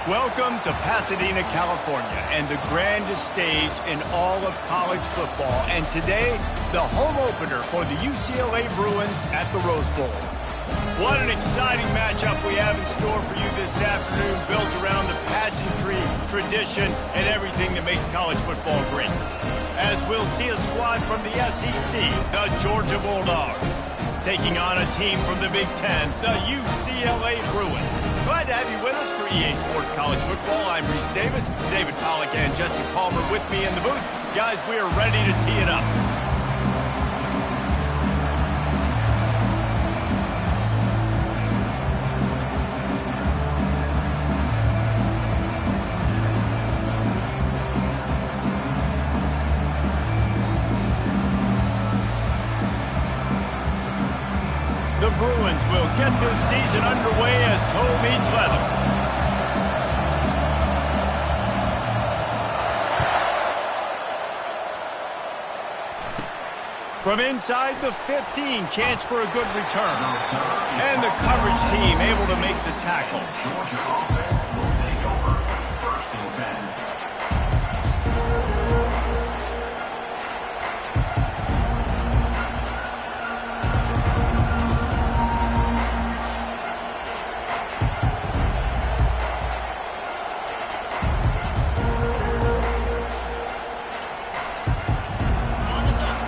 Welcome to Pasadena, California, and the grandest stage in all of college football. And today, the home opener for the UCLA Bruins at the Rose Bowl. What an exciting matchup we have in store for you this afternoon, built around the pageantry, tradition, and everything that makes college football great. As we'll see a squad from the SEC, the Georgia Bulldogs, taking on a team from the Big Ten, the UCLA Bruins. Glad to have you with us for EA Sports College Football. I'm Reese Davis, David Pollack, and Jesse Palmer with me in the booth. Guys, we are ready to tee it up. The Bruins will get this season underway as toe meets leather. From inside the 15, chance for a good return. And the coverage team able to make the tackle. Georgia offense will take over 1st and 10.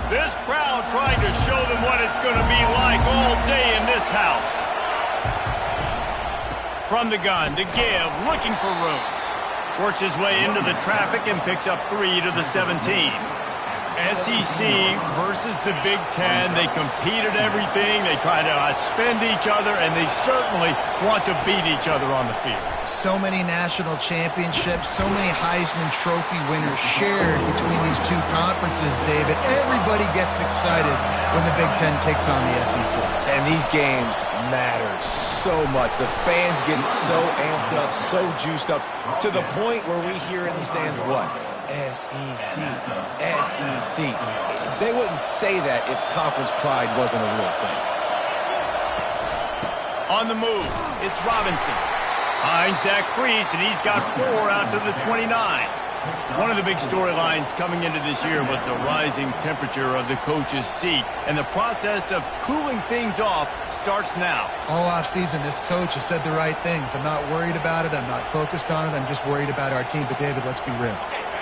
This crowd trying to show them what it's going to be like all day in this house. From the gun to give, looking for room. Works his way into the traffic and picks up 3 to the 17. SEC versus the Big Ten. They compete at everything. They try to outspend each other, and they certainly want to beat each other on the field. So many national championships, so many Heisman Trophy winners shared between these two conferences, David. Everybody gets excited when the Big Ten takes on the SEC. And these games matter so much. The fans get so amped up, so juiced up, to the point where we hear in the stands, what? SEC, SEC. They wouldn't say that if conference pride wasn't a real thing. On the move, it's Robinson. Finds that crease, and he's got 4 out to the 29. One of the big storylines coming into this year was the rising temperature of the coach's seat, and the process of cooling things off starts now. All offseason, this coach has said the right things. I'm not worried about it. I'm not focused on it. I'm just worried about our team. But, David, let's be real.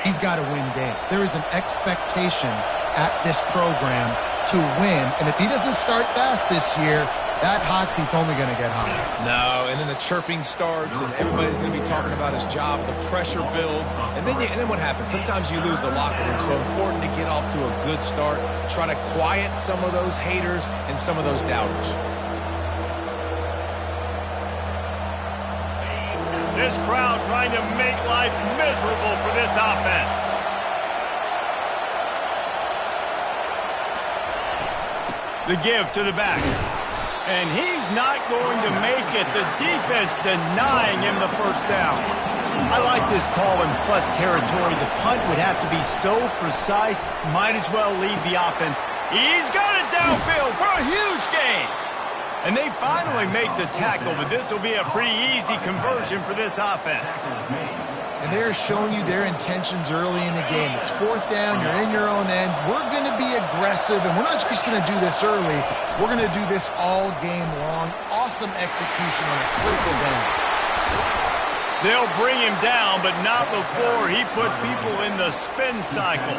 He's got to win games. There is an expectation at this program to win, and if he doesn't start fast this year, that hot seat's only going to get hotter. No, and then the chirping starts, and everybody's going to be talking about his job. The pressure builds, and then what happens? Sometimes you lose the locker room. So important to get off to a good start. Try to quiet some of those haters and some of those doubters. This crowd trying to make life miserable for this offense. The give to the back. And he's not going to make it. The defense denying him the first down. I like this call in plus territory. The punt would have to be so precise, might as well leave the offense. He's got it downfield for a huge gain. And they finally make the tackle, but this will be a pretty easy conversion for this offense. And they're showing you their intentions early in the game. It's 4th down, you're in your own end. We're going to be aggressive, and we're not just going to do this early. We're going to do this all game long. Awesome execution on a critical down. They'll bring him down, but not before he put people in the spin cycle.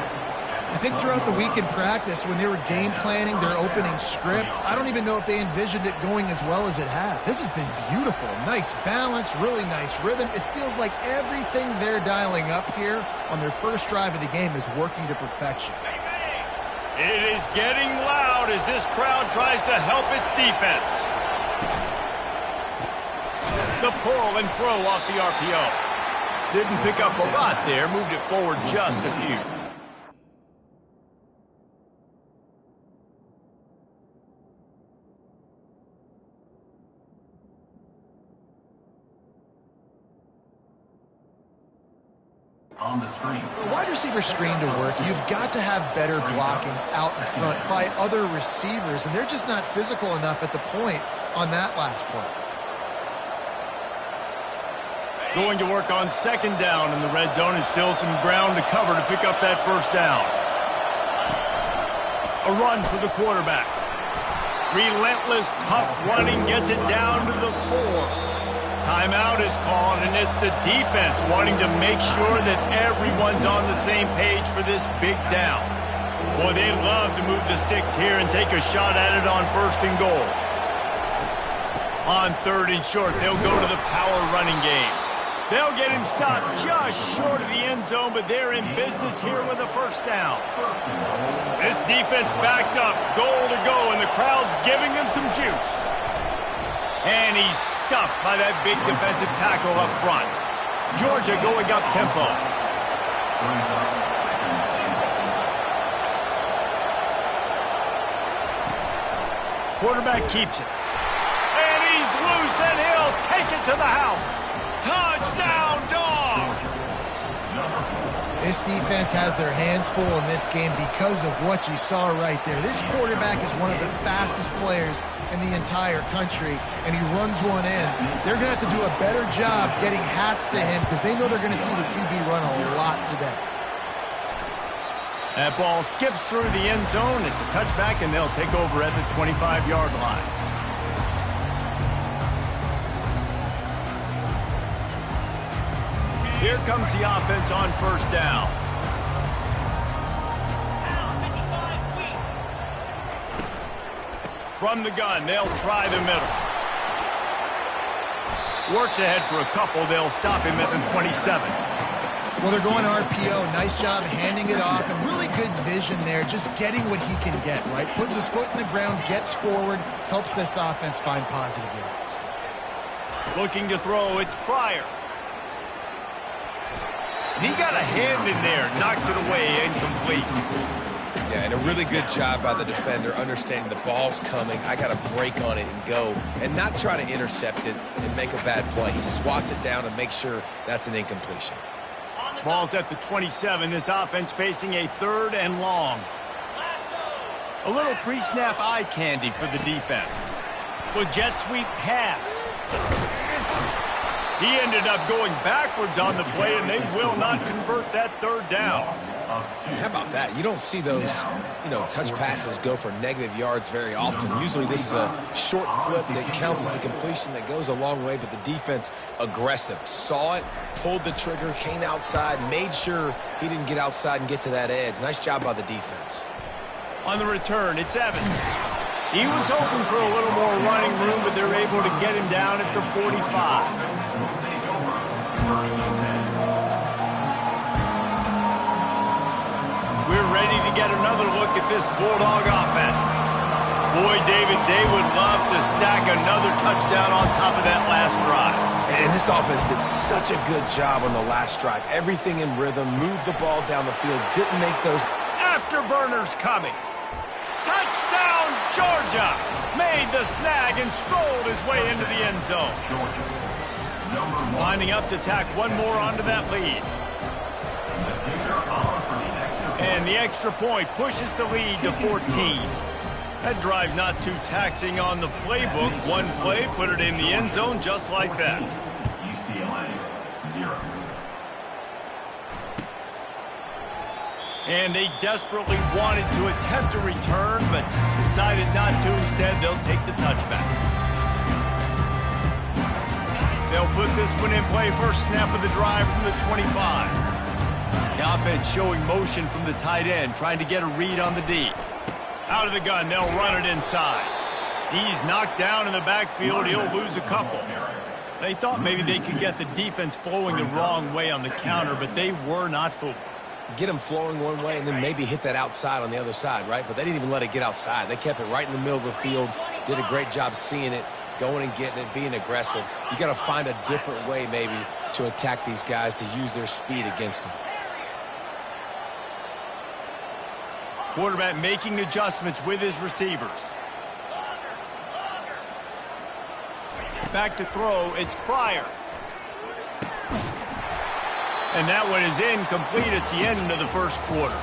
I think throughout the week in practice, when they were game planning their opening script, I don't even know if they envisioned it going as well as it has. This has been beautiful. Nice balance, really nice rhythm. It feels like everything they're dialing up here on their first drive of the game is working to perfection. It is getting loud as this crowd tries to help its defense. The pull and throw off the RPO. Didn't pick up a lot there, moved it forward just a few. On the screen. For a wide receiver screen to work, you've got to have better blocking out in front by other receivers, and they're just not physical enough at the point on that last play. Going to work on second down in the red zone, and still some ground to cover to pick up that first down. A run for the quarterback. Relentless, tough running gets it down to the 4. Timeout is called, and it's the defense wanting to make sure that everyone's on the same page for this big down. Boy, they'd love to move the sticks here and take a shot at it on first and goal. On third and short, they'll go to the power running game. They'll get him stopped just short of the end zone, but they're in business here with a first down. This defense backed up, goal to go, and the crowd's giving them some juice. And he's stuffed by that big defensive tackle up front. Georgia going up tempo. Quarterback keeps it. And he's loose, and he'll take it to the house. Touchdown, Dogs! This defense has their hands full in this game because of what you saw right there. This quarterback is one of the fastest players in the entire country, and he runs one in. They're going to have to do a better job getting hats to him because they know they're going to see the QB run a lot today. That ball skips through the end zone. It's a touchback, and they'll take over at the 25-yard line. Here comes the offense on first down. From the gun, they'll try the middle. Works ahead for a couple. They'll stop him at the 27. Well, they're going RPO. Nice job handing it off, and really good vision there, just getting what he can get, right? Puts his foot in the ground, gets forward, helps this offense find positive yards. Looking to throw, it's Pryor. And he got a hand in there, knocks it away, incomplete. Yeah, and a really good job by the defender, understanding the ball's coming. I got to break on it and go, and not try to intercept it and make a bad play. He swats it down and makes sure that's an incompletion. Ball's at the 27. This offense facing a third and long. A little pre-snap eye candy for the defense. With jet sweep pass. He ended up going backwards on the play, and they will not convert that third down. How about that? You don't see those, touch passes go for negative yards very often. Usually this is a short flip that counts as a completion that goes a long way, but the defense aggressive. Saw it, pulled the trigger, came outside, made sure he didn't get outside and get to that edge. Nice job by the defense. On the return, it's Evans. He was hoping for a little more running room, but they're able to get him down at the 45. We're ready to get another look at this Bulldog offense. Boy, David, they would love to stack another touchdown on top of that last drive. And this offense did such a good job on the last drive. Everything in rhythm, moved the ball down the field, didn't make those afterburners coming. Touchdown, Georgia! Made the snag and strolled his way into the end zone. Lining up to tack one more onto that lead. And the extra point pushes the lead to 14. That drive not too taxing on the playbook. One play, put it in the end zone just like that. UCLA, 0. And they desperately wanted to attempt a return, but decided not to. Instead, they'll take the touchback. They'll put this one in play. First snap of the drive from the 25. The offense showing motion from the tight end, trying to get a read on the D. Out of the gun, they'll run it inside. He's knocked down in the backfield. He'll lose a couple. They thought maybe they could get the defense flowing the wrong way on the counter, but they were not fooled. Get them flowing one way and then maybe hit that outside on the other side, right? But they didn't even let it get outside. They kept it right in the middle of the field, did a great job seeing it, going and getting it, being aggressive. You got to find a different way maybe to attack these guys, to use their speed against them. Quarterback making adjustments with his receivers. Back to throw, it's Pryor. And that one is incomplete. It's the end of the first quarter.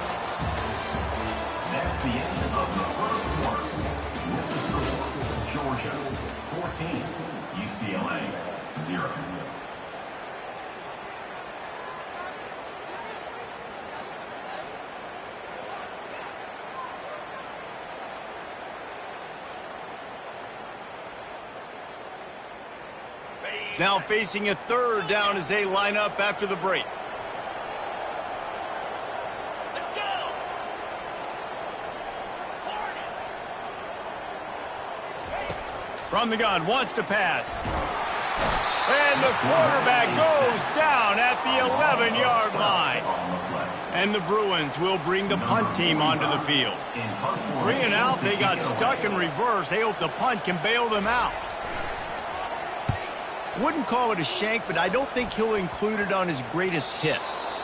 That's the end of the first quarter. With the score, Georgia 14, UCLA 0. Now facing a third down as they line up after the break. Let's go. From the gun, wants to pass. And the quarterback goes down at the 11-yard line. And the Bruins will bring the punt team onto the field. 3 and out, they got stuck in reverse. They hope the punt can bail them out. Wouldn't call it a shank, but I don't think he'll include it on his greatest hits.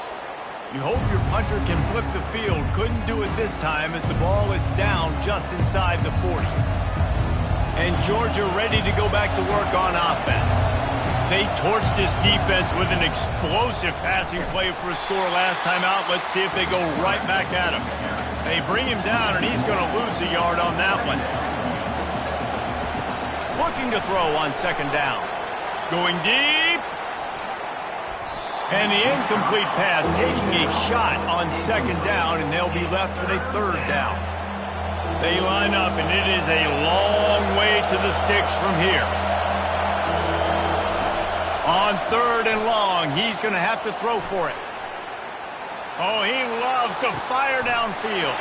You hope your punter can flip the field. Couldn't do it this time as the ball is down just inside the 40. And Georgia ready to go back to work on offense. They torched this defense with an explosive passing play for a score last time out. Let's see if they go right back at him. They bring him down, and he's going to lose a yard on that one. Looking to throw on second down. Going deep. And the incomplete pass taking a shot on second down, and they'll be left with a third down. They line up, and it is a long way to the sticks from here. On third and long, he's going to have to throw for it. Oh, he loves to fire downfield.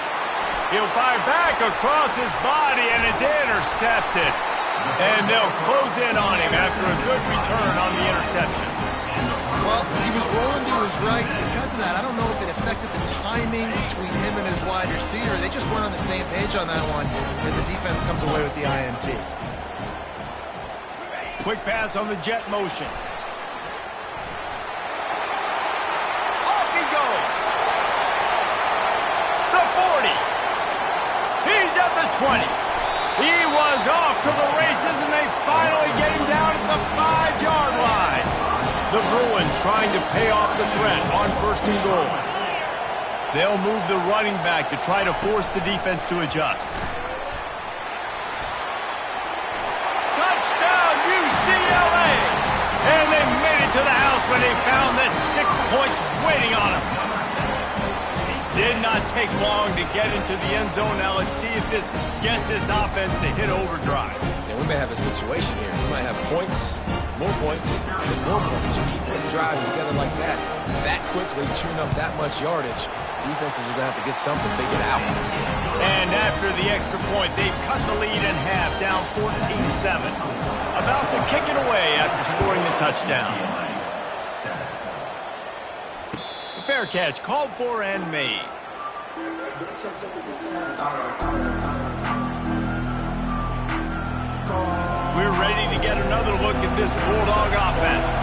He'll fire back across his body, and it's intercepted. And they'll close in on him after a good return on the interception. Well, he was rolling to his right. Because of that, I don't know if it affected the timing between him and his wide receiver. They just weren't on the same page on that one as the defense comes away with the INT. Quick pass on the jet motion. Off he goes. The 40. He's at the 20. He was off to the races, and they finally get him down at the 5-yard line. The Bruins trying to pay off the threat on first and goal. They'll move the running back to try to force the defense to adjust. Touchdown, UCLA! And they made it to the house when they found that 6 points waiting on them. Did not take long to get into the end zone. Now let's see if this gets this offense to hit overdrive. Yeah, we may have a situation here. We might have points, more points, and more points. You keep putting drives together like that quickly, chewing up that much yardage, defenses are going to have to get something figured out. And after the extra point, they've cut the lead in half, down 14-7. About to kick it away after scoring the touchdown. Fair catch, called for and made. We're ready to get another look at this Bulldog offense.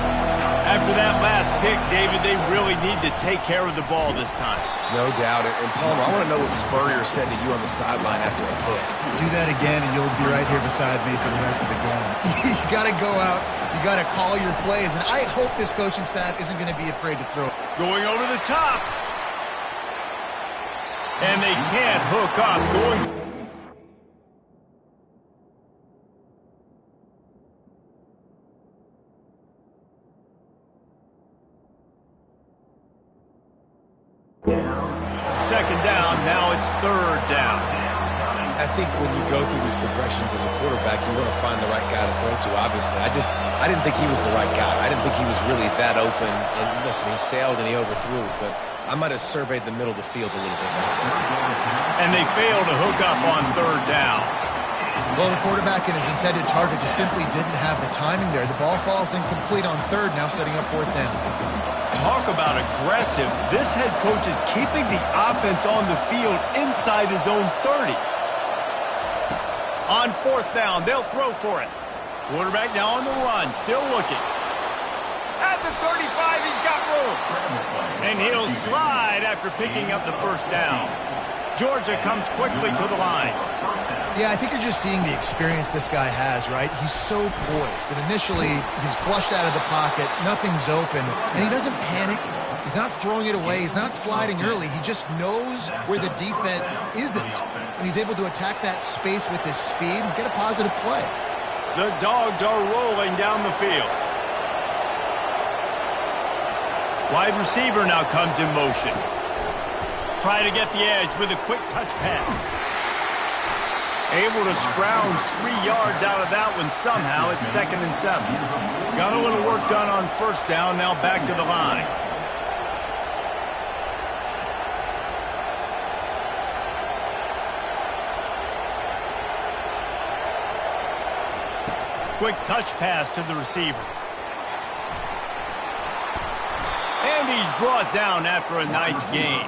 After that last pick, David, they really need to take care of the ball this time. No doubt. And Palmer, I want to know what Spurrier said to you on the sideline after a pick. Do that again, and you'll be right here beside me for the rest of the game. You got to go out. You got to call your plays, and I hope this coaching staff isn't going to be afraid to throw. Going over the top. And they can't hook up. Going. Second down, now it's third down. I think when you go through these progressions as a quarterback, you want to find the right guy to throw to, obviously. I didn't think he was the right guy. I didn't think he was really that open. And listen, he sailed and he overthrew, but I might have surveyed the middle of the field a little bit better. And they fail to hook up on third down. Well, the quarterback and his intended target just simply didn't have the timing there. The ball falls incomplete on third, now setting up fourth down. Talk about aggressive. This head coach is keeping the offense on the field inside his own 30. On fourth down, they'll throw for it. Quarterback now on the run, still looking. At the 35, he's got room. And he'll slide after picking up the first down. Georgia comes quickly to the line. Yeah, I think you're just seeing the experience this guy has, right? He's so poised that initially he's flushed out of the pocket, nothing's open, and he doesn't panic. He's not throwing it away. He's not sliding early. He just knows where the defense isn't, and he's able to attack that space with his speed and get a positive play. The Dogs are rolling down the field. Wide receiver now comes in motion. Try to get the edge with a quick touch pass. Able to scrounge 3 yards out of that one somehow. It's 2nd and 7. Got a little work done on first down. Now back to the line. Quick touch pass to the receiver. And he's brought down after a nice gain.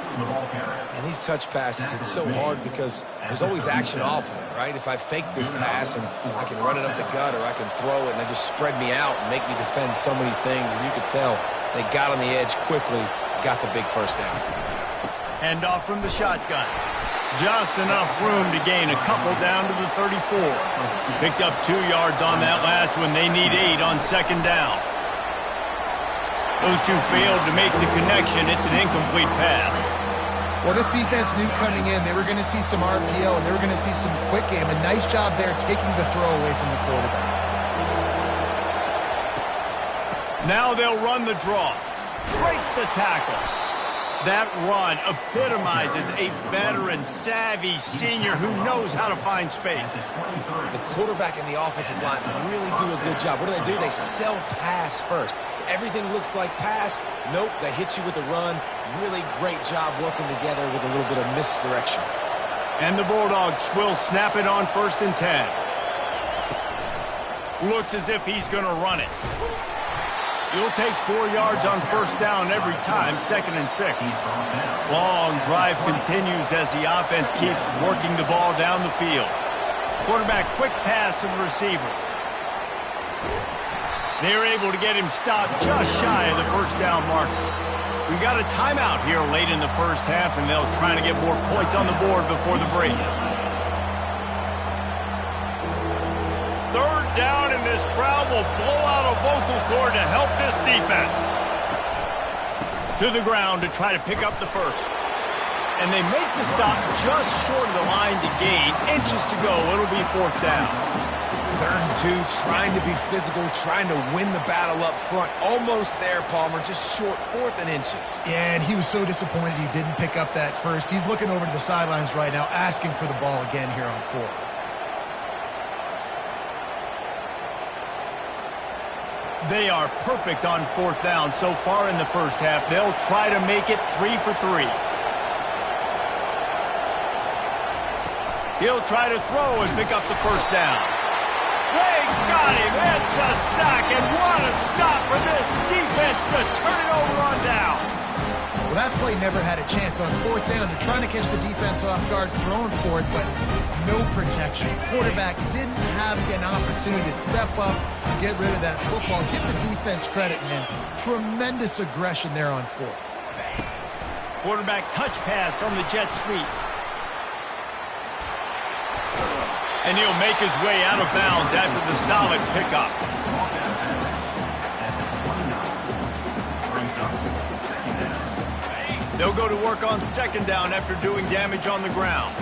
And these touch passes, it's so hard because there's always action off of it, right? If I fake this pass and I can run it up the gut or I can throw it and they just spread me out and make me defend so many things. And you could tell they got on the edge quickly, got the big first down. Hand off from the shotgun. Just enough room to gain a couple down to the 34. Picked up 2 yards on that last one. They need 8 on 2nd down. Those two failed to make the connection. It's an incomplete pass. Well, this defense knew coming in they were going to see some RPO and they were going to see some quick game. A nice job there taking the throw away from the quarterback. Now they'll run the draw. Breaks the tackle. That run epitomizes a veteran, savvy senior who knows how to find space. The quarterback and the offensive line really do a good job. What do? They sell pass first. Everything looks like pass. Nope, they hit you with a run. Really great job working together with a little bit of misdirection. And the Bulldogs will snap it on 1st and 10. Looks as if he's going to run it. He'll take 4 yards on first down every time, 2nd and 6. Long drive continues as the offense keeps working the ball down the field. Quarterback quick pass to the receiver. They're able to get him stopped just shy of the first down marker. We got a timeout here late in the first half, and they'll try to get more points on the board before the break. 3rd down, and this crowd will blow out a vocal cord to help this defense. To the ground to try to pick up the first. And they make the stop just short of the line to gain. Inches to go. It'll be 4th down. 3rd and 2, trying to be physical, trying to win the battle up front. Almost there, Palmer, just short, 4th and inches. Yeah, and he was so disappointed he didn't pick up that first. He's looking over to the sidelines right now, asking for the ball again here on 4th. They are perfect on 4th down so far in the first half. They'll try to make it 3 for 3. He'll try to throw and pick up the first down. They got him. It's a sack, and what a stop for this defense to turn it over on downs. Well, that play never had a chance. On 4th down, they're trying to catch the defense off guard, throwing for it, but no protection. Quarterback didn't have an opportunity to step up and get rid of that football. Give the defense credit, man. Tremendous aggression there on 4th. Quarterback touch pass on the jet sweep. And he'll make his way out of bounds after the solid pickup. They'll go to work on 2nd down after doing damage on the ground.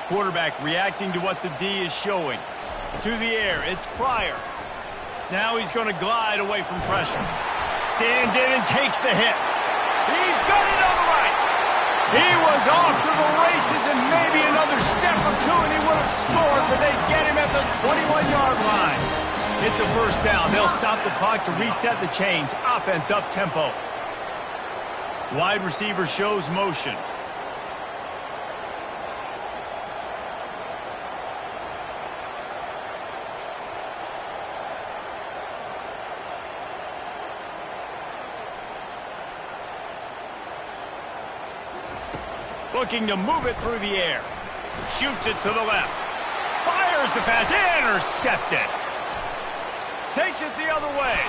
Quarterback reacting to what the D is showing. To the air, it's Pryor. Now he's going to glide away from pressure. Stands in and takes the hit. He's got it on the right. He was off to the races and maybe another step or two and he would have scored, but they get him at the 21-yard line. It's a first down. They'll stop the clock to reset the chains. Offense up tempo. Wide receiver shows motion. Looking to move it through the air. Shoots it to the left. Fires the pass. Intercepted. Takes it the other way.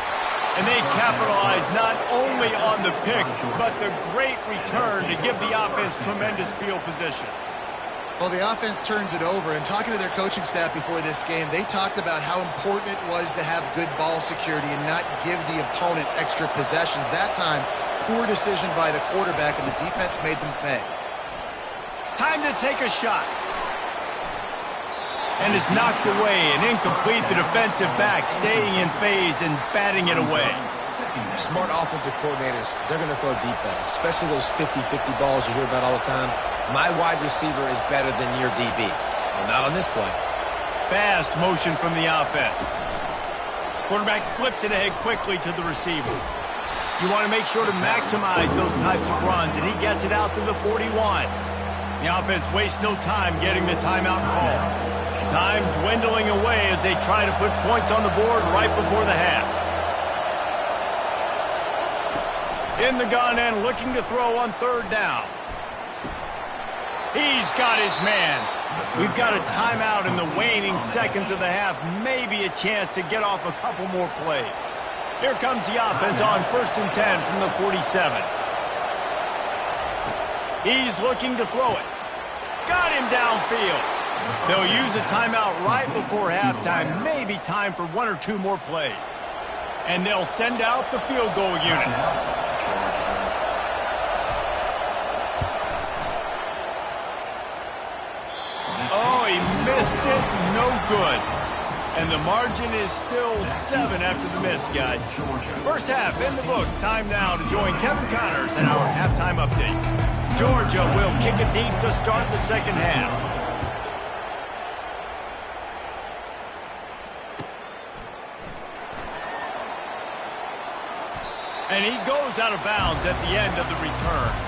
And they capitalize not only on the pick, but the great return to give the offense tremendous field position. Well, the offense turns it over, and talking to their coaching staff before this game, they talked about how important it was to have good ball security and not give the opponent extra possessions. That time, poor decision by the quarterback, and the defense made them pay. Time to take a shot. And it's knocked away and incomplete. The defensive back staying in phase and batting it away. Smart offensive coordinators, they're going to throw deep balls, especially those 50-50 balls you hear about all the time. My wide receiver is better than your DB. Well, not on this play. Fast motion from the offense. Quarterback flips it ahead quickly to the receiver. You want to make sure to maximize those types of runs, and he gets it out to the 41. The offense wastes no time getting the timeout call. Time dwindling away as they try to put points on the board right before the half. In the gun and looking to throw on third down. He's got his man. We've got a timeout in the waning seconds of the half. Maybe a chance to get off a couple more plays. Here comes the offense on 1st and 10 from the 47. He's looking to throw it. Got him downfield. They'll use a timeout right before halftime. Maybe time for one or two more plays. And they'll send out the field goal unit. Oh, he missed it. No good. And the margin is still 7 after the miss, guys. First half in the books. Time now to join Kevin Connors in our halftime update. Georgia will kick it deep to start the second half. And he goes out of bounds at the end of the return.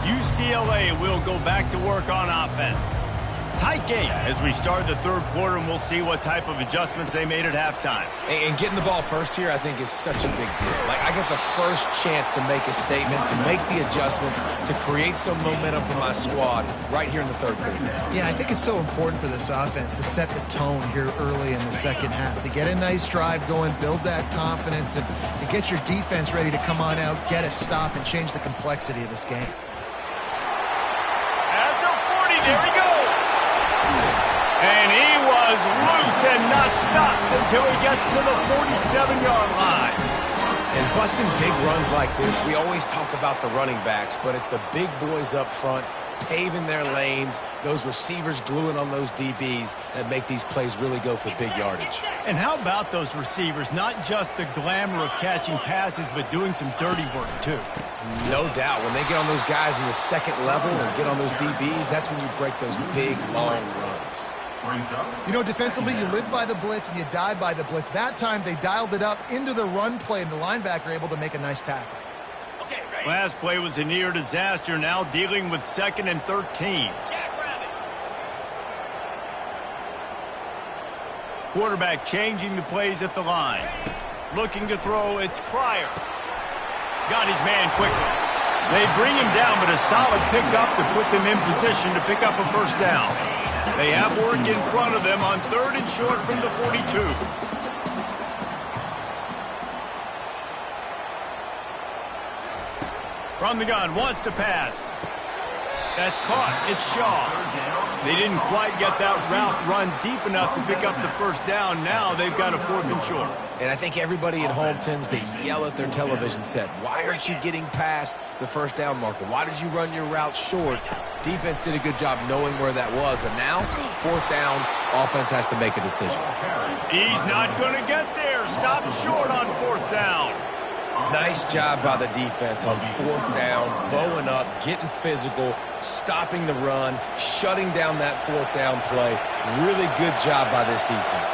UCLA will go back to work on offense. Tight game as we start the third quarter, and we'll see what type of adjustments they made at halftime. And getting the ball first here, I think, is such a big deal. Like, I get the first chance to make a statement, to make the adjustments, to create some momentum for my squad right here in the third quarter. Yeah, I think it's so important for this offense to set the tone here early in the second half, to get a nice drive going, build that confidence, and get your defense ready to come on out, get a stop, and change the complexity of this game. There he goes. And he was loose and not stopped until he gets to the 47-yard line. And busting big runs like this, we always talk about the running backs, but it's the big boys up front paving their lanes, those receivers gluing on those DBs that make these plays really go for big yardage. And how about those receivers? Not just the glamour of catching passes, but doing some dirty work, too. No doubt. When they get on those guys in the second level and get on those DBs, that's when you break those big, long runs. You know, defensively, you live by the blitz and you die by the blitz. That time, they dialed it up into the run play, and the linebacker able to make a nice tackle. Last play was a near disaster, now dealing with 2nd and 13. Quarterback changing the plays at the line. Looking to throw, it's Pryor. Got his man quickly. They bring him down, but a solid pickup to put them in position to pick up a first down. They have work in front of them on 3rd and short from the 42. From the gun, wants to pass. That's caught. It's Shaw. They didn't quite get that route run deep enough to pick up the first down. Now they've got a 4th and short. And I think everybody at home tends to yell at their television set. Why aren't you getting past the first down marker? Why did you run your route short? Defense did a good job knowing where that was, but now, 4th down, offense has to make a decision. He's not going to get there. Stop short on 4th down. Nice job by the defense on 4th down, bowing up, getting physical, stopping the run, shutting down that 4th down play. Really good job by this defense.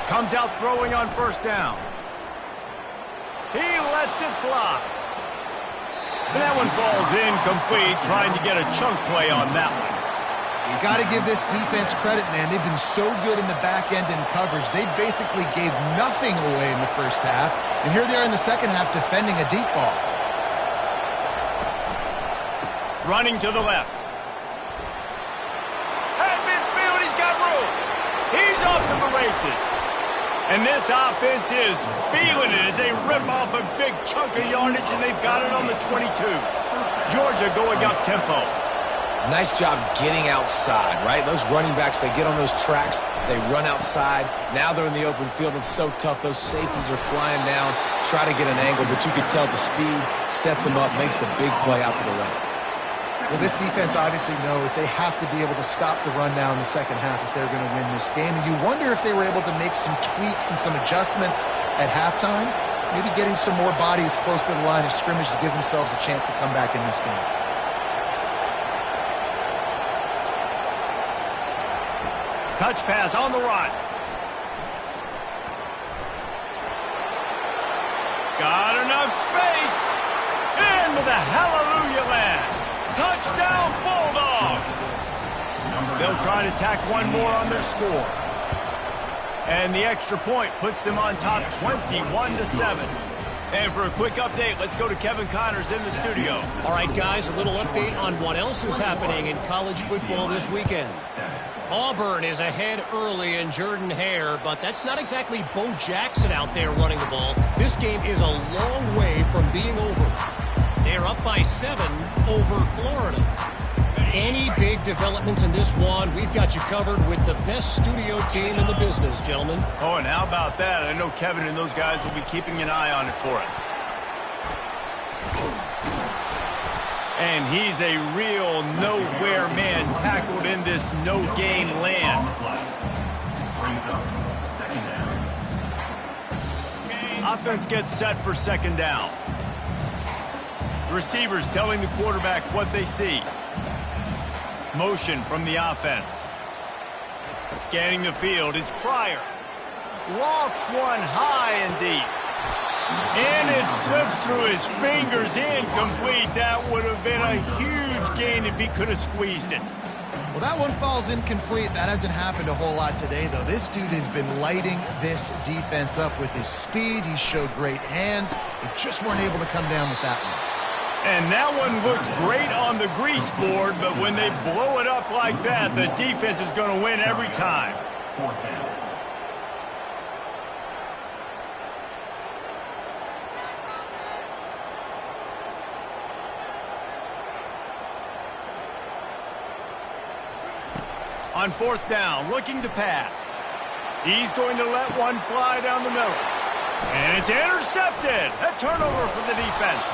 Comes out throwing on 1st down. He lets it fly. That one falls incomplete, trying to get a chunk play on that one. You got to give this defense credit, man. They've been so good in the back end in coverage. They basically gave nothing away in the first half, and here they are in the second half defending a deep ball. Running to the left. At midfield, he's got room. He's off to the races. And this offense is feeling it as they rip off a big chunk of yardage, and they've got it on the 22. Georgia going up tempo. Nice job getting outside, right? Those running backs, they get on those tracks, they run outside. Now they're in the open field. It's so tough. Those safeties are flying down, try to get an angle, but you can tell the speed sets them up, makes the big play out to the left. Well, this defense obviously knows they have to be able to stop the run now in the second half if they're going to win this game. And you wonder if they were able to make some tweaks and some adjustments at halftime, maybe getting some more bodies close to the line of scrimmage to give themselves a chance to come back in this game. Touch pass on the run. Got enough space. Into the hallelujah land. Touchdown Bulldogs. They'll try to tack one more on their score. And the extra point puts them on top 21-7. And for a quick update, let's go to Kevin Connors in the studio. All right, guys, a little update on what else is happening in college football this weekend. Auburn is ahead early in Jordan-Hare, but that's not exactly Bo Jackson out there running the ball. This game is a long way from being over. They're up by 7 over Florida. Any big developments in this one, we've got you covered with the best studio team in the business, gentlemen. Oh, and how about that? I know Kevin and those guys will be keeping an eye on it for us. And he's a real nowhere man tackled in this no-game land. Offense gets set for second down. The receivers telling the quarterback what they see. Motion from the offense. Scanning the field, it's Pryor. Lofts one high and deep. And it slips through his fingers, incomplete. That would have been a huge gain if he could have squeezed it. Well, that one falls incomplete. That hasn't happened a whole lot today, though. This dude has been lighting this defense up with his speed. He showed great hands. They just weren't able to come down with that one. And that one looked great on the grease board, but when they blow it up like that, the defense is going to win every time. On fourth down, looking to pass. He's going to let one fly down the middle. And it's intercepted. A turnover for the defense.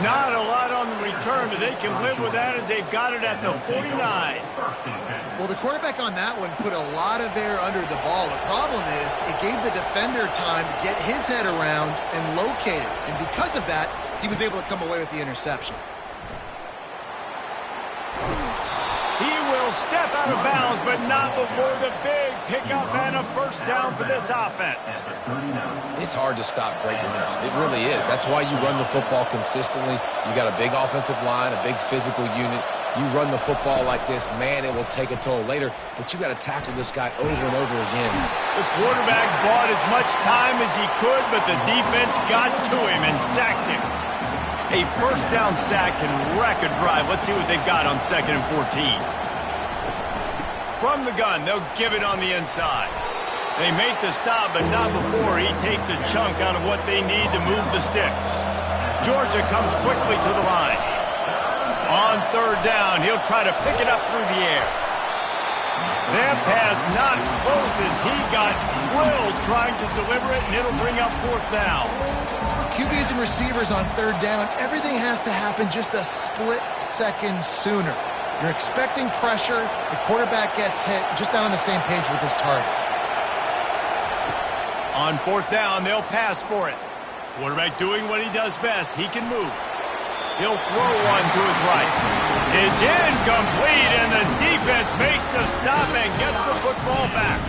Not a lot on the return, but they can live with that as they've got it at the 49. Well, the quarterback on that one put a lot of air under the ball. The problem is it gave the defender time to get his head around and locate it. And because of that, he was able to come away with the interception. He will step out of bounds, but not before the big pickup and a first down for this offense. It's hard to stop great runners. It really is. That's why you run the football consistently. You got a big offensive line, a big physical unit. You run the football like this, man, it will take a toll later, but you got to tackle this guy over and over again. The quarterback bought as much time as he could, but the defense got to him and sacked him. A first down sack can wreck a drive. Let's see what they've got on 2nd and 14. From the gun, they'll give it on the inside. They make the stop, but not before he takes a chunk out of what they need to move the sticks. Georgia comes quickly to the line. On 3rd down, he'll try to pick it up through the air. That pass not close as he got drilled trying to deliver it, and it'll bring up 4th down. QBs and receivers on 3rd down, everything has to happen just a split second sooner. You're expecting pressure, the quarterback gets hit, just not on the same page with his target. On 4th down, they'll pass for it. Quarterback doing what he does best. He can move. He'll throw one to his right. It's incomplete, and the defense makes the stop and gets the football back.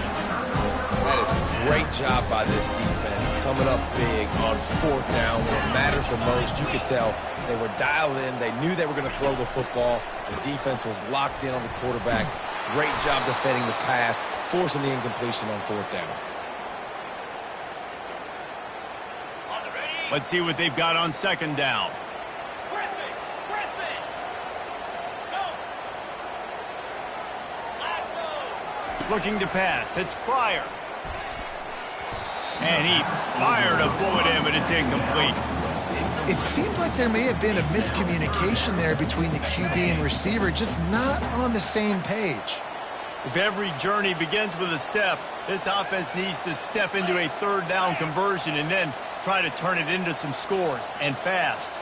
That is a great job by this defense, coming up big on 4th down when it matters the most. You could tell they were dialed in. They knew they were going to throw the football. The defense was locked in on the quarterback. Great job defending the pass, forcing the incompletion on 4th down. Let's see what they've got on 2nd down. Looking to pass. It's Pryor. And he fired a bullet in, but it's incomplete. It seemed like there may have been a miscommunication there between the QB and receiver, just not on the same page. If every journey begins with a step, this offense needs to step into a third down conversion and then try to turn it into some scores, and fast.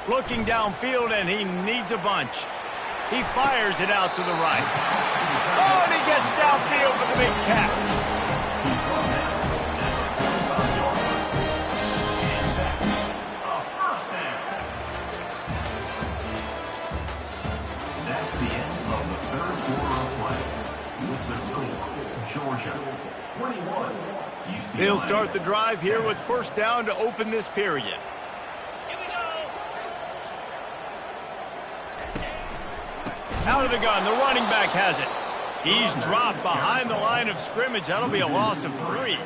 Looking downfield, and he needs a bunch. He fires it out to the right. Oh, and he gets downfield for the big catch. That's the end of the third quarter of play. With the score, Georgia 21. UCLA. They'll start the drive here with first down to open this period. Out of the gun, the running back has it. He's dropped behind the line of scrimmage. That'll be a loss of 3.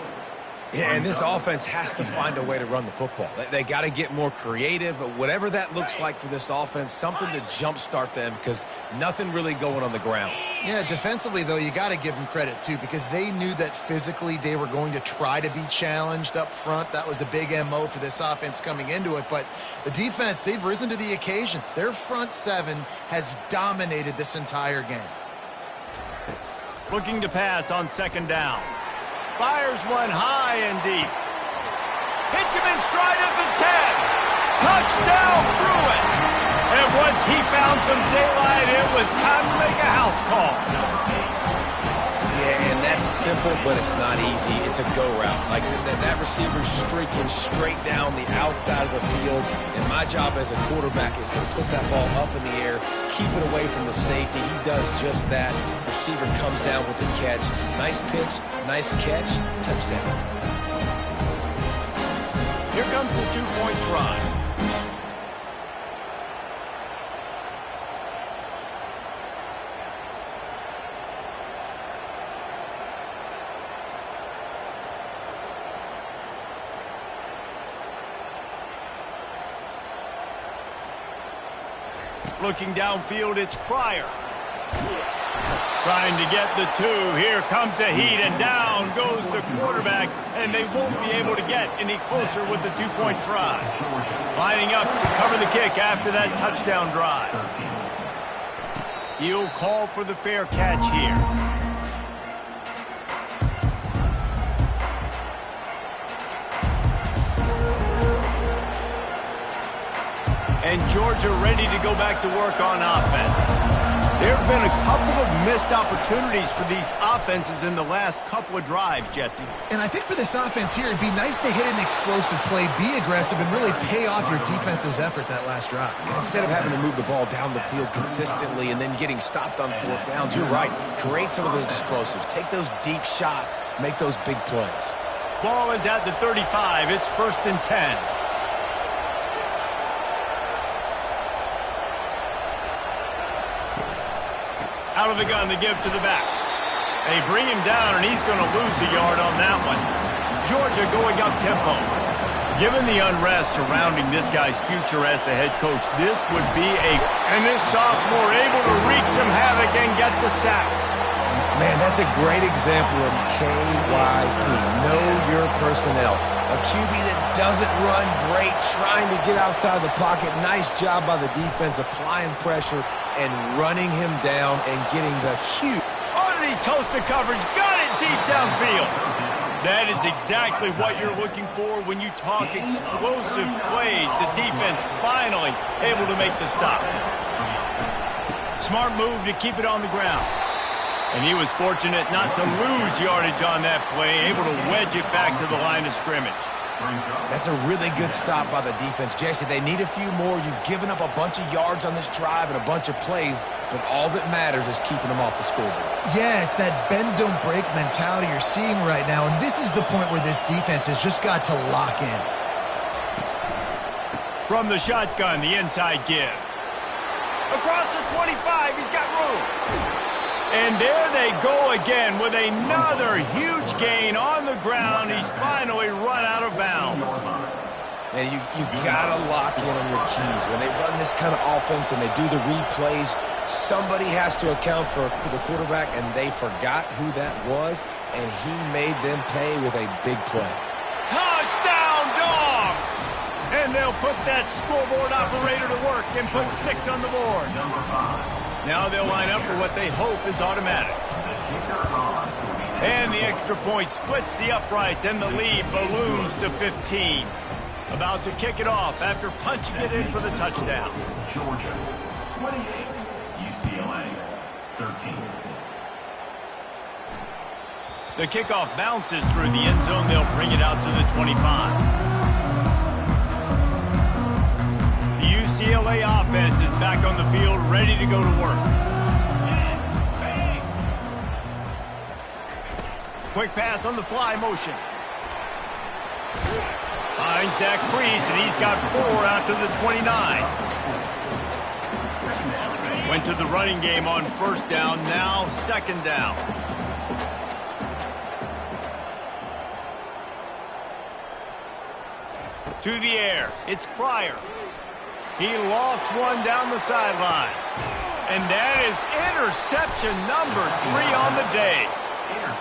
Yeah, and this offense has to find a way to run the football. They got to get more creative. Whatever that looks like for this offense, something to jumpstart them because nothing really going on the ground. Yeah, defensively, though, you got to give them credit, too, because they knew that physically they were going to try to be challenged up front. That was a big MO for this offense coming into it. But the defense, they've risen to the occasion. Their front seven has dominated this entire game. Looking to pass on second down. Fires one high and deep. Hits him in stride at the 10. Touchdown, Bruins. And once he found some daylight, it was time to make a house call. Yeah, and that's simple, but it's not easy. It's a go route. Like that receiver's streaking straight down the outside of the field, and my job as a quarterback is to put that ball up in the air, keep it away from the safety. He does just that. Receiver comes down with the catch. Nice pitch, nice catch, touchdown. Here comes the two-point try. Looking downfield, it's Pryor. Trying to get the 2. Here comes the heat, and down goes the quarterback, and they won't be able to get any closer with the two-point try. Lining up to cover the kick after that touchdown drive. He'll call for the fair catch here. And Georgia ready to go back to work on offense. There have been a couple of missed opportunities for these offenses in the last couple of drives, Jesse. And I think for this offense here, it'd be nice to hit an explosive play, be aggressive, and really pay off your defense's effort that last drive. And instead of having to move the ball down the field consistently and then getting stopped on fourth downs, you're right. Create some of those explosives. Take those deep shots. Make those big plays. Ball is at the 35. It's 1st and 10. Out of the gun to give to the back. They bring him down, and he's going to lose a yard on that one. Georgia going up tempo. Given the unrest surrounding this guy's future as the head coach, this would be and this sophomore able to wreak some havoc and get the sack. Man, that's a great example of KYP. Know your personnel. A QB that doesn't run great, trying to get outside the pocket. Nice job by the defense, applying pressure and running him down and getting the huge. Oh, did he toast the coverage? Got it deep downfield. That is exactly what you're looking for when you talk explosive plays. The defense finally able to make the stop. Smart move to keep it on the ground. And he was fortunate not to lose yardage on that play, able to wedge it back to the line of scrimmage. That's a really good stop by the defense. Jesse, they need a few more. You've given up a bunch of yards on this drive and a bunch of plays, but all that matters is keeping them off the scoreboard. Yeah, it's that bend, don't break mentality you're seeing right now, and this is the point where this defense has just got to lock in. From the shotgun, the inside give. Across the 25, he's got room. And there they go again with another huge gain on the ground. He's finally run out of bounds. And you got to lock in on your keys. When they run this kind of offense and they do the replays, somebody has to account for the quarterback, and they forgot who that was, and he made them pay with a big play. Touchdown, Dogs! And they'll put that scoreboard operator to work and put 6 on the board. Now they'll line up for what they hope is automatic. And the extra point splits the uprights, and the lead balloons to 15. About to kick it off after punching it in for the touchdown. Georgia, 28. UCLA, 13. The kickoff bounces through the end zone. They'll bring it out to the 25. The UCLA offense is back on the field, ready to go to work. Quick pass on the fly motion. Finds Zach Priest, and he's got 4 out to the 29. Went to the running game on first down, now second down. To the air, it's Pryor. He lost one down the sideline. And that is interception number 3 on the day.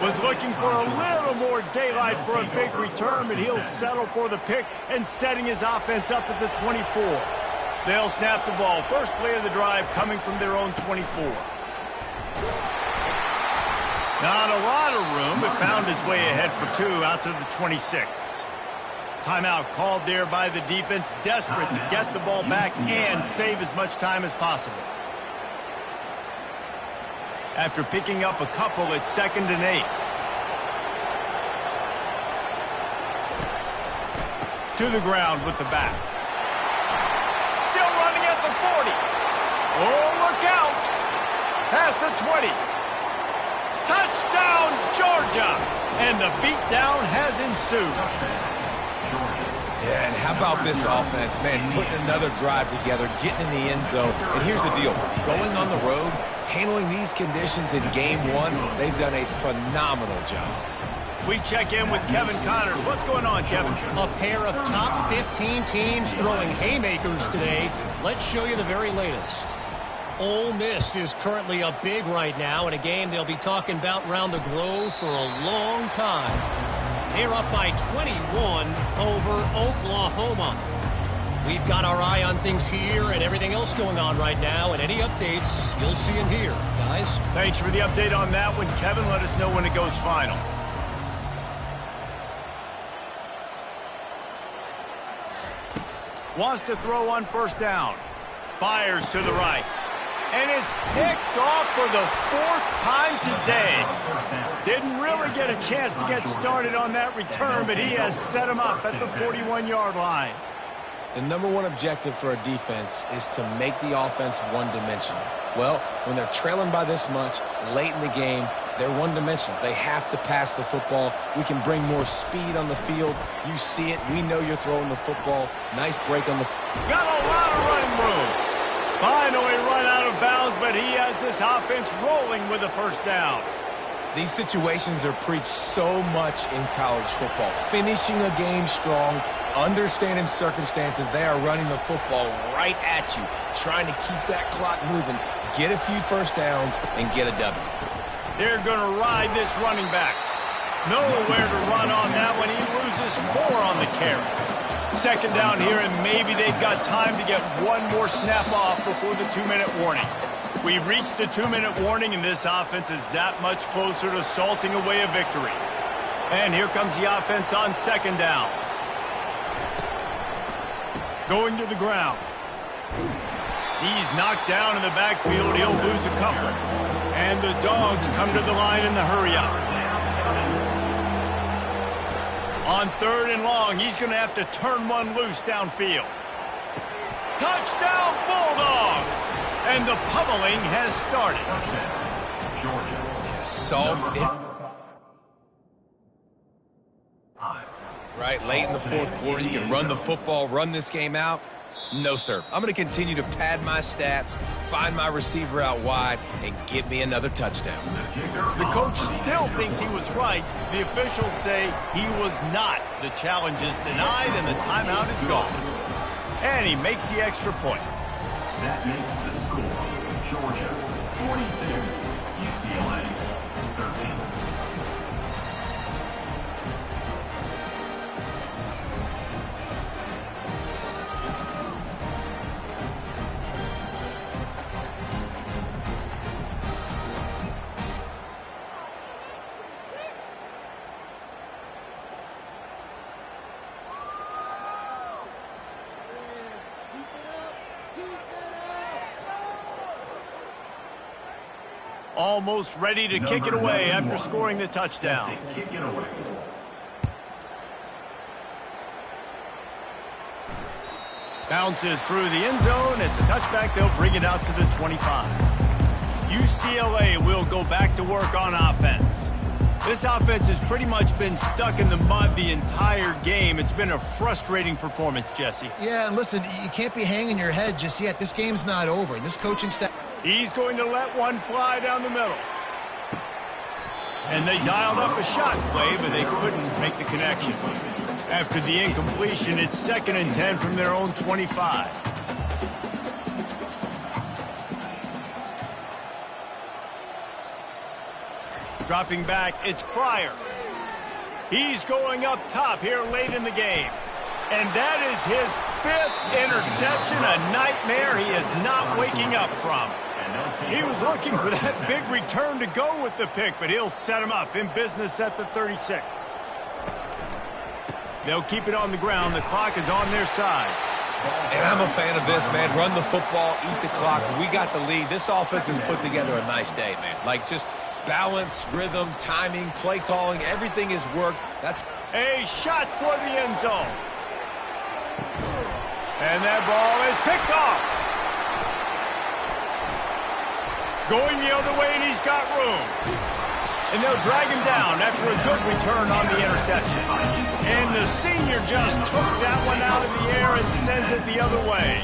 Was looking for a little more daylight for a big return, but he'll settle for the pick and setting his offense up at the 24. They'll snap the ball. First play of the drive coming from their own 24. Not a lot of room, but found his way ahead for 2 out to the 26. Timeout called there by the defense, desperate to get the ball back and save as much time as possible. After picking up a couple, it's 2nd and 8. To the ground with the back. Still running at the 40. Oh, look out. Past the 20. Touchdown, Georgia. And the beatdown has ensued. Yeah, and how about this offense, man, putting another drive together, getting in the end zone. And here's the deal. Going on the road, handling these conditions in game 1, they've done a phenomenal job. We check in with Kevin Connors. What's going on, Kevin? A pair of top 15 teams throwing haymakers today. Let's show you the very latest. Ole Miss is currently up big right now in a game they'll be talking about round the Grove for a long time. They're up by 21 over Oklahoma. We've got our eye on things here and everything else going on right now, and any updates you'll see in here, guys. Thanks for the update on that one, Kevin. Let us know when it goes final. Wants to throw on first down. Fires to the right. And it's picked off for the 4th time today. Didn't really get a chance to get started on that return, but he has set him up at the 41-yard line. The number 1 objective for a defense is to make the offense one-dimensional. Well, when they're trailing by this much, late in the game, they're one-dimensional. They have to pass the football. We can bring more speed on the field. You see it. We know you're throwing the football. Nice break on the... Got a lot of running room. Finally run out of bounds, but he has this offense rolling with a first down. These situations are preached so much in college football. Finishing a game strong, understanding circumstances. They are running the football right at you, trying to keep that clock moving, get a few first downs, and get a W. They're going to ride this running back. Nowhere to run on that one. He loses 4 on the carry. Second down here, and maybe they've got time to get one more snap off before the 2-minute warning. We've reached the 2-minute warning, and this offense is that much closer to salting away a victory. And here comes the offense on second down. Going to the ground. He's knocked down in the backfield. He'll lose a couple. And the Dogs come to the line in the hurry-up. On 3rd and long, he's going to have to turn one loose downfield. Touchdown, Bulldogs! And the pummeling has started. Yeah, salt it. Right, late in the 4th quarter, you can run the football, run this game out. No, sir. I'm going to continue to pad my stats, find my receiver out wide, and get me another touchdown. The coach still thinks he was right. The officials say he was not. The challenge is denied, and the timeout is gone. And he makes the extra point. That makes the score. Georgia, 42. UCLA, 13. Almost ready to kick it away after scoring the touchdown. Kick it away. Bounces through the end zone. It's a touchback. They'll bring it out to the 25. UCLA will go back to work on offense. This offense has pretty much been stuck in the mud the entire game. It's been a frustrating performance, Jesse. Yeah, and listen, you can't be hanging your head just yet. This game's not over. This coaching staff... He's going to let one fly down the middle. And they dialed up a shot play, but they couldn't make the connection. After the incompletion, it's 2nd and 10 from their own 25. Dropping back, it's Pryor. He's going up top here late in the game. And that is his 5th interception, a nightmare he is not waking up from. He was looking for that big return to go with the pick, but he'll set him up in business at the 36. They'll keep it on the ground. The clock is on their side. And I'm a fan of this, man. Run the football, eat the clock. We got the lead. This offense has put together a nice day, man. Like, just balance, rhythm, timing, play calling, everything has worked. That's a shot toward the end zone. And that ball is picked off. Going the other way, and he's got room. And they'll drag him down after a good return on the interception. And the senior just took that one out of the air and sends it the other way.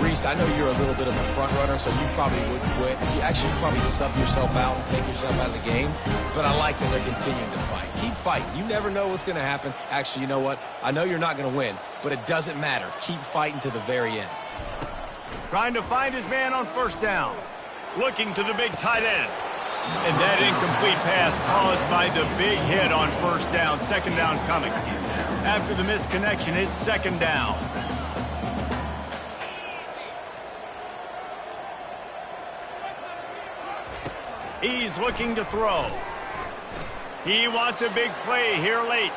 Reese, I know you're a little bit of a front runner, so you probably would quit. You actually probably sub yourself out and take yourself out of the game. But I like that they're continuing to fight. Keep fighting. You never know what's going to happen. Actually, you know what? I know you're not going to win, but it doesn't matter. Keep fighting to the very end. Trying to find his man on 1st down. Looking to the big tight end. And that incomplete pass caused by the big hit on 1st down. 2nd down coming. After the missed connection, it's 2nd down. He's looking to throw. He wants a big play here late.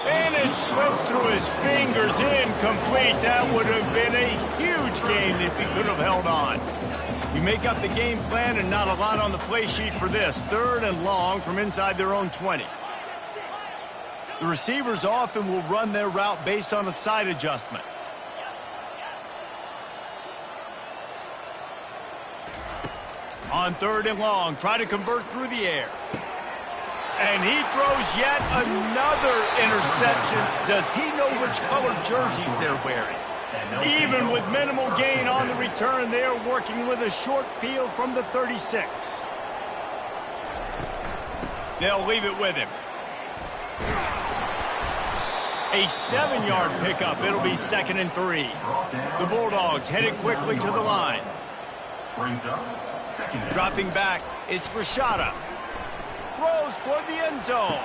And it slips through his fingers, incomplete. That would have been a huge gain if he could have held on. You make up the game plan and not a lot on the play sheet for this. 3rd and long from inside their own 20. The receivers often will run their route based on a side adjustment. On 3rd and long, try to convert through the air. And he throws yet another interception. Does he know which colored jerseys they're wearing? Even with minimal gain on the return, they are working with a short field from the 36. They'll leave it with him. A 7-yard pickup. It'll be 2nd and 3. The Bulldogs headed quickly to the line. Dropping back, it's Rashada. Throws toward the end zone.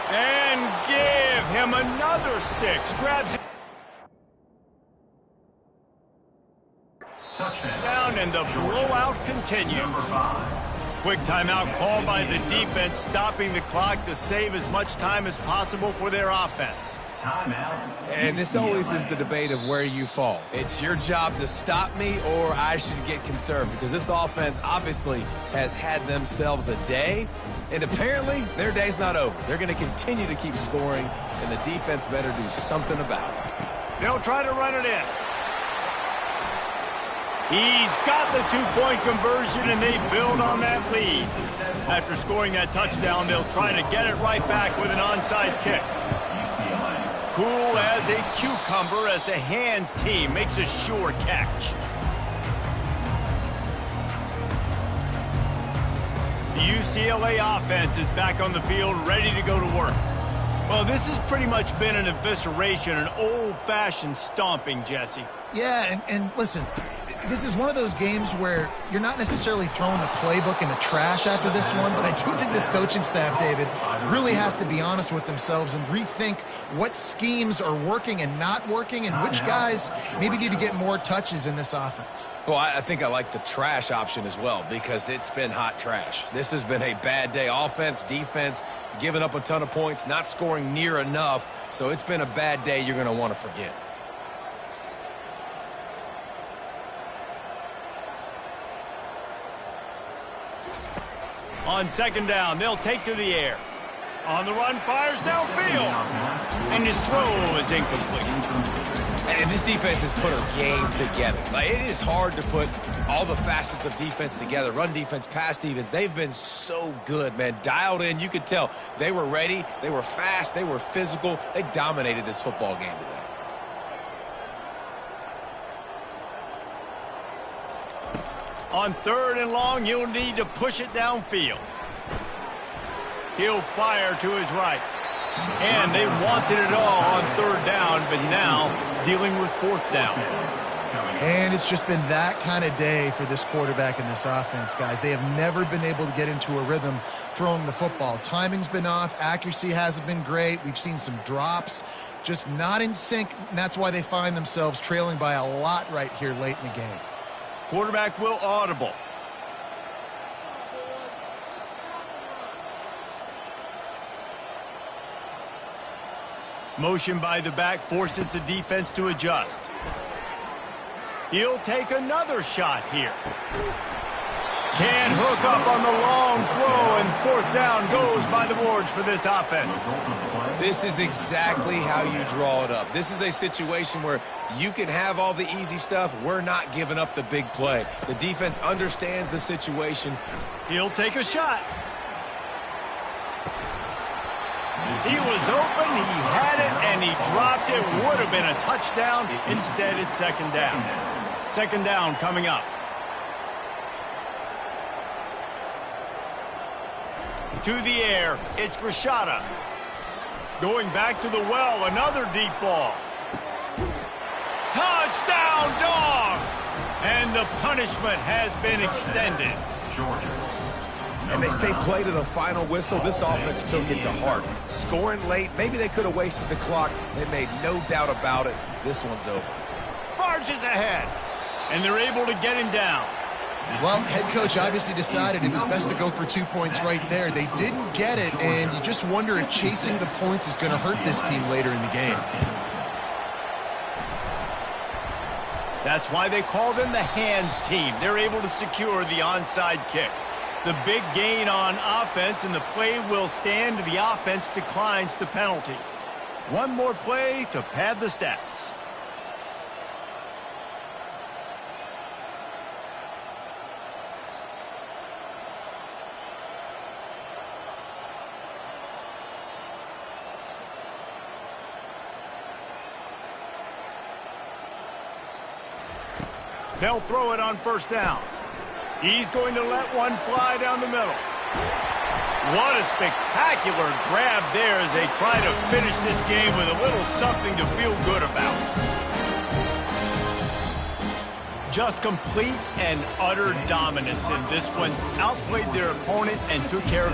And give him another 6. Grabs it. Down, and the blowout continues. Quick timeout called by the defense, stopping the clock to save as much time as possible for their offense. And this always is the debate of where you fall. It's your job to stop me, or I should get conserved, because this offense obviously has had themselves a day, and apparently their day's not over. They're going to continue to keep scoring, and the defense better do something about it. They'll try to run it in. He's got the 2-point conversion, and they build on that lead. After scoring that touchdown, they'll try to get it right back with an onside kick. Cool as a cucumber as the hands team makes a sure catch. The UCLA offense is back on the field, ready to go to work. Well, this has pretty much been an evisceration, an old-fashioned stomping, Jesse. Yeah, and listen, this is one of those games where you're not necessarily throwing the playbook in the trash after this one, but I do think this coaching staff, David, really has to be honest with themselves and rethink what schemes are working and not working and which guys maybe need to get more touches in this offense. Well, I think I like the trash option as well because it's been hot trash. This has been a bad day. Offense, defense, giving up a ton of points, not scoring near enough. So it's been a bad day you're going to want to forget. On second down, they'll take to the air. On the run, fires downfield. And his throw is incomplete. And this defense has put a game together. Like, it is hard to put all the facets of defense together. Run defense, pass defense. They've been so good, man. Dialed in. You could tell they were ready. They were fast. They were physical. They dominated this football game today. On third and long, you'll need to push it downfield. He'll fire to his right. And they wanted it all on third down, but now dealing with fourth down. And it's just been that kind of day for this quarterback and this offense, guys. They have never been able to get into a rhythm throwing the football. Timing's been off. Accuracy hasn't been great. We've seen some drops. Just not in sync, and that's why they find themselves trailing by a lot right here late in the game. Quarterback will audible. Motion by the back forces the defense to adjust. He'll take another shot here. Can't hook up on the long throw, and fourth down goes by the boards for this offense. This is exactly how you draw it up. This is a situation where you can have all the easy stuff. We're not giving up the big play. The defense understands the situation. He'll take a shot. He was open, he had it, and he dropped it. Would have been a touchdown. Instead, it's second down. Second down coming up. To the air, it's Grishada. Going back to the well, another deep ball. Touchdown, Dogs! And the punishment has been extended. And they say play to the final whistle. This offense took it to heart. Scoring late, maybe they could have wasted the clock. They made no doubt about it. This one's over. Barges ahead, and they're able to get him down. Well, head coach obviously decided it was best to go for 2 points right there. They didn't get it, and you just wonder if chasing the points is going to hurt this team later in the game. That's why they call them the hands team. They're able to secure the onside kick. The big gain on offense, and the play will stand. The offense declines the penalty. One more play to pad the stats. They'll throw it on first down. He's going to let one fly down the middle. What a spectacular grab there as they try to finish this game with a little something to feel good about. Just complete and utter dominance in this one. Outplayed their opponent and took care of